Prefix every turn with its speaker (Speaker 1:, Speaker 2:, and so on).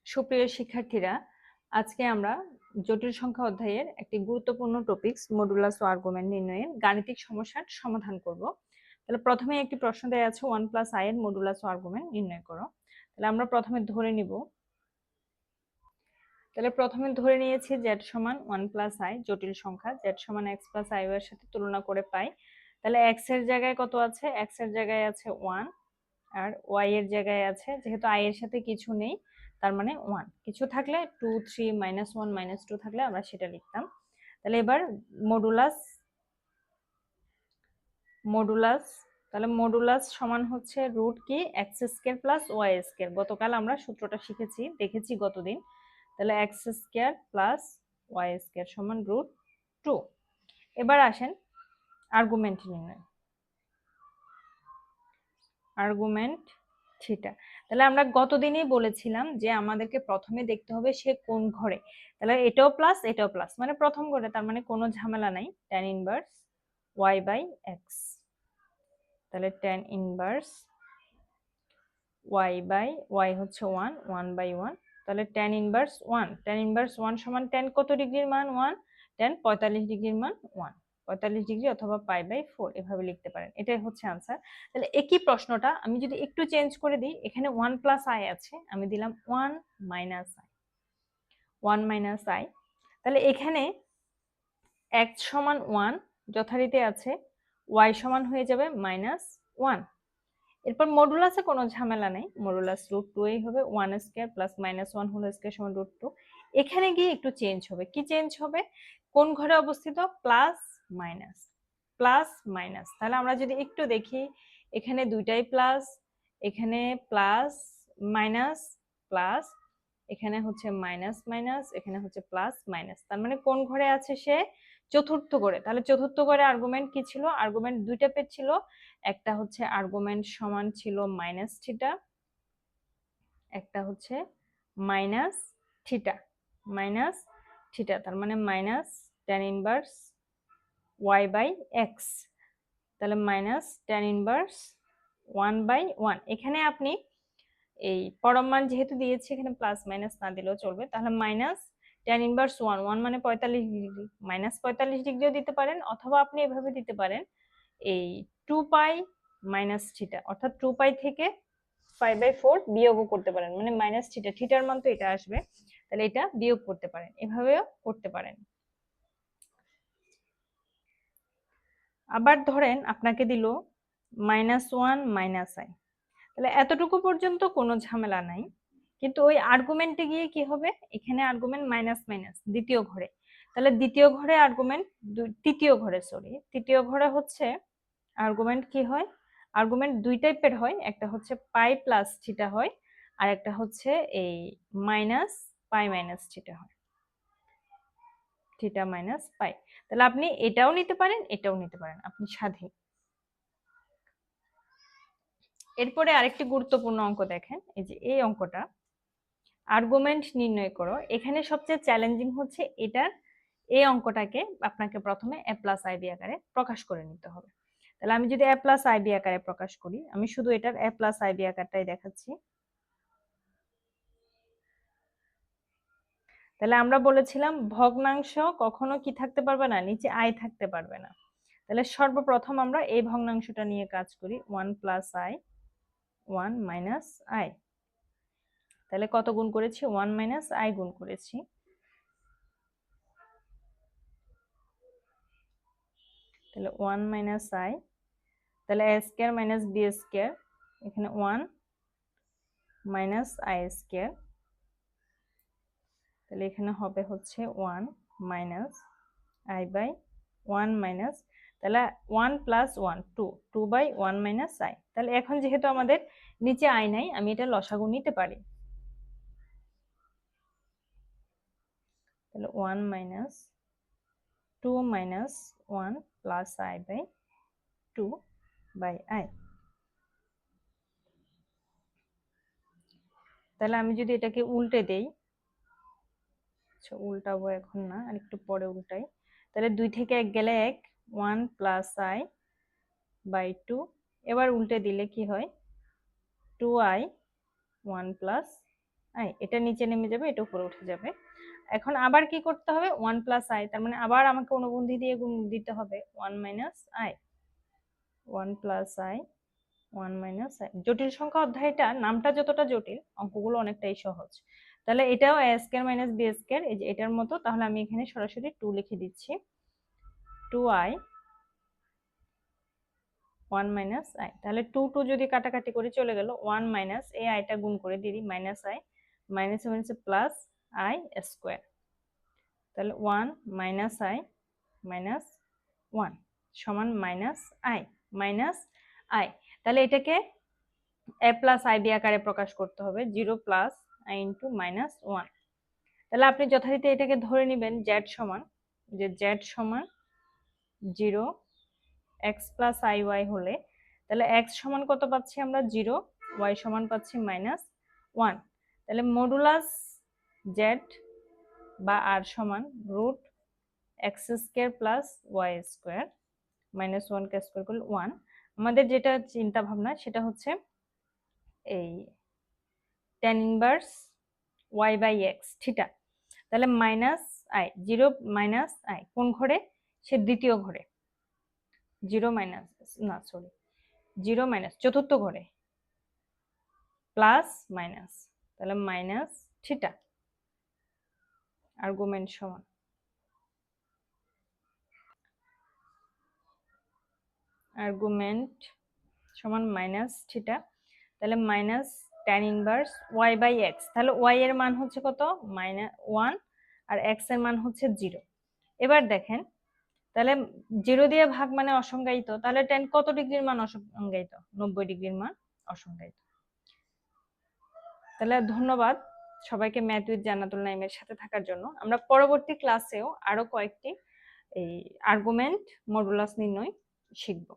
Speaker 1: সুপ্রিয় শিক্ষার্থীরা, আজকে আমরা জটিল সংখ্যা অধ্যায়ের একটি গুরুত্বপূর্ণ টপিকস মডুলাস ও আর্গুমেন্ট নির্ণয়ের গাণিতিক সমস্যার সমাধান করব। তাহলে প্রথমে একটি প্রশ্ন দেয়া আছে 1 প্লাস i এর মডুলাস ও আর্গুমেন্ট নির্ণয় করো। তাহলে আমরা প্রথমে ধরে নিব, তাহলে প্রথমে ধরে নিয়েছি z সমান 1 প্লাস i, জটিল সংখ্যা z সমান x প্লাস i এর সাথে তুলনা করে পাই। তাহলে x এর জায়গায় কত আছে? x এর জায়গায় আছে 1, আর y এর জায়গায় আছে, যেহেতু i এর সাথে কিছু নেই তার মানে 1, কিছু থাকলে 2 3 -1 -2 থাকলে আমরা সেটা লিখতাম। তাহলে এবার মডুলাস মডুলাস তাহলে মডুলাস সমান হচ্ছে রুট কি x square plus y square. গতকাল আমরা সূত্রটা শিখেছি, দেখেছি গতদিন। তাহলে x square plus y square সমান রুট 2। এবার আসেন আর্গুমেন্ট নির্ণয়, আর্গুমেন্ট থিটা। তাহলে আমরা গতদিনই বলেছিলাম যে আমাদেরকে প্রথমে দেখতে হবে সে কোন ঘরে। তাহলে এটাও প্লাস এটাও প্লাস, মানে প্রথম ঘরে, তার মানে কোনো ঝামেলা নাই। tan inverse y by x, তাহলে tan inverse y by y হচ্ছে 1, 1 বাই 1, তাহলে tan ইনভার্স 1, tan ইনভার্স 1 সমান tan কত ডিগ্রির মান 1, tan 45 ডিগ্রির মান 1, 45 ডিগ্রি অথবা পাই বাই 4 এভাবে লিখতে পারেন। এটাই হচ্ছে आंसर। তাহলে একই প্রশ্নটা আমি যদি একটু চেঞ্জ করে দিই, এখানে 1 প্লাস i আছে, আমি দিলাম 1 মাইনাস i, 1 মাইনাস i। তাহলে এখানে x সমান 1 যথারীতি আছে, y সমান হয়ে যাবে মাইনাস 1। এরপর মডুলাসে কোনো ঝামেলা নেই, মডুলাস রুট 2 এই হবে, 1 square plus minus 1 whole square সমান রুট 2। এখানে গিয়ে একটু চেঞ্জ হবে, কি চেঞ্জ হবে? কোন ঘরে অবস্থিত? Plus minus, plus minus. তাহলে আমরা যদি একটু দেখি, এখানে দুইটাই প্লাস, এখানে প্লাস মাইনাস প্লাস, এখানে হচ্ছে মাইনাস মাইনাস, এখানে হচ্ছে প্লাস মাইনাস। তার মানে কোন ঘরে আছে সে? চতুর্থ ঘরে। তাহলে চতুর্থ ঘরে আর্গুমেন্ট কি ছিল? আর্গুমেন্ট দুইটা পেজ ছিল, একটা হচ্ছে আর্গুমেন্ট সমান ছিল মাইনাস থিটা, একটা হচ্ছে মাইনাস থিটা, মাইনাস থিটা, তার মানে minus tan inverse y by x, তাহলে মাইনাস tan ইনভার্স 1 বাই 1। এখানে আপনি এই পরম মান যেহেতু দিয়েছি, এখানে প্লাস মাইনাস না দিলেও চলবে। তাহলে মাইনাস tan ইনভার্স 1, 1 মানে 45 ডিগ্রি, মাইনাস 45 ডিগ্রিও দিতে পারেন, অথবা আপনি এভাবে দিতে পারেন, এই 2 পাই মাইনাস থিটা, অর্থাৎ 2 পাই থেকে 5/4 বিয়োগও করতে পারেন, মানে মাইনাস থিটা, থিটার মান তো এটা আসবে, তাহলে এটা বিয়োগ করতে পারেন, এভাবেও করতে পারেন। আবার ধরেন আপনাকে দিল -1 মাইনাস i, তাহলে এতটুকু পর্যন্ত কোনো ঝামেলা নাই। কিন্তু ওই আর্গুমেন্টে গিয়ে কি হবে? এখানে আর্গুমেন্ট মাইনাস মাইনাস দ্বিতীয় ঘরে, তাহলে দ্বিতীয় ঘরে আর্গুমেন্ট, তৃতীয় ঘরে সরি, তৃতীয় ঘরে হচ্ছে আর্গুমেন্ট কি হয়? আর্গুমেন্ট দুই টাইপের হয়, একটা হচ্ছে পাই প্লাস থিটা হয়, আর একটা হচ্ছে এই মাইনাস পাই মাইনাস থিটা হয়, থিটা মাইনাস পাই। তাহলে আপনি এটাও নিতে পারেন, এটাও নিতে পারেন, আপনি স্বাধীন। এরপরে আরেকটি গুরুত্বপূর্ণ অঙ্ক দেখেন, এই যে এই অঙ্কটা, আর্গুমেন্ট নির্ণয় করো। এখানে সবচেয়ে চ্যালেঞ্জিং হচ্ছে এটার, এই অঙ্কটাকে আপনাকে প্রথমে a প্লাস আইবি আকারে প্রকাশ করে নিতে হবে। তাহলে আমি যদি a প্লাস আইবি আকারে প্রকাশ করি, আমি শুধু এটার a প্লাস আইবি আকারটাই দেখাচ্ছি। তাহলে আমরা বলেছিলাম ভগ্নাংশ কখনো কি থাকতে পারবে না? নিচে i থাকতে পারবে না। তাহলে সর্বপ্রথম আমরা এই ভগ্নাংশটা নিয়ে কাজ করি, 1 প্লাস i, 1 মাইনাস i। তাহলে কত গুণ করেছি? 1 মাইনাস i গুণ করেছি। তাহলে 1 মাইনাস i, তাহলে a square minus b square, এখানে 1 মাইনাস i স্কয়ার, তাহলে এখানে হবে হচ্ছে 1 মাইনাস i বাই 1 মাইনাস, তাহলে 1 প্লাস 1 2, 2 বাই 1 মাইনাস i। তাহলে এখন যেহেতু আমাদের নিচে i নাই, আমি এটা লসাগু নিতে পারি। তাহলে 1 minus 2 minus 1 plus i by 2 by i। তাহলে আমি যদি এটাকে উল্টে দেই, আচ্ছা উল্টাবো এখন না, আর একটু পরে উল্টাই। তাহলে 2 থেকে 1 গেলে 1, 1 প্লাস i বাই 2। এবার উল্টে দিলে কি হয়? 2i 1 প্লাস আই, এটা নিচে নেমে যাবে, এটা উপরে উঠে যাবে। এখন আবার কি করতে হবে, 1 প্লাস আই, তার মানে আবার আমাকে অনুবন্ধী দিয়ে গুণ দিতে হবে 1 minus I, 1 plus I, 1 minus I. জটিল সংখ্যা অধ্যায়টা নামটা যতটা জটিল, অঙ্কগুলো অনেকটাই সহজ। তাহলে এটাও এ স্কয়ার মাইনাস বি স্কয়ার, এই যে এটার মতো। তাহলে আমি এখানে সরাসরি 2 লিখে দিচ্ছি, 2i 1 মাইনাস আই। তাহলে 2 যদি কাটাকাটি করে চলে গেল, 1 মাইনাস এই আইটা গুণ করে দিয়ে দিই, মাইনাস আই, মাইনাস মাইনাসে প্লাস আই স্কয়ার। তাহলে 1 মাইনাস আই মাইনাস 1 সমান মাইনাস আই, মাইনাস আই। তাহলে এটাকে এ প্লাস আই বি আকারে প্রকাশ করতে হবে, 0 প্লাস আই ইন্টু মাইনাস 1। তাহলে আপনি যথারীতি এটাকে ধরে নেবেন জেড সমান, যে জেড সমান 0 এক্স প্লাস আই ওয়াই হলে, তাহলে এক্স সমান কত পাচ্ছি আমরা, 0, ওয়াই সমান পাচ্ছি মাইনাস 1। তাহলে মডুলাস জেড বা আর সমান root x square plus y square, minus 1 কে স্কয়ার করলে 1। আমাদের যেটা চিন্তা ভাবনা সেটা হচ্ছে এই tan inverse y by x theta. তাহলে মাইনাস আই, 0 মাইনাস আই কোন ঘরে, সে দ্বিতীয় ঘরে, 0 মাইনাস, না সরি, 0 মাইনাস চতুর্থ ঘরে, প্লাস মাইনাস, তাহলে মাইনাস থিটা আর্গুমেন্ট সমান, আর্গুমেন্ট সমান মাইনাস থিটা। তাহলে minus tan inverse y by x. তাহলে ওয়াই এর মান হচ্ছে কত, মাইনাস 1, আর এক্স এর মান হচ্ছে 0। এবার দেখেন, তাহলে 0 দিয়ে ভাগ মানে অসংজ্ঞায়িত, তাহলে tan কত ডিগ্রির মান অসংজ্ঞায়িত, 90 ডিগ্রির মান অসংজ্ঞায়িত। তাহলে ধন্যবাদ সবাইকে ম্যাথ উইথ জান্নাতুল নাইমের সাথে থাকার জন্য। আমরা পরবর্তী ক্লাসেও আরো কয়েকটি এই আর্গুমেন্ট মডুলাস নির্ণয় শিখব।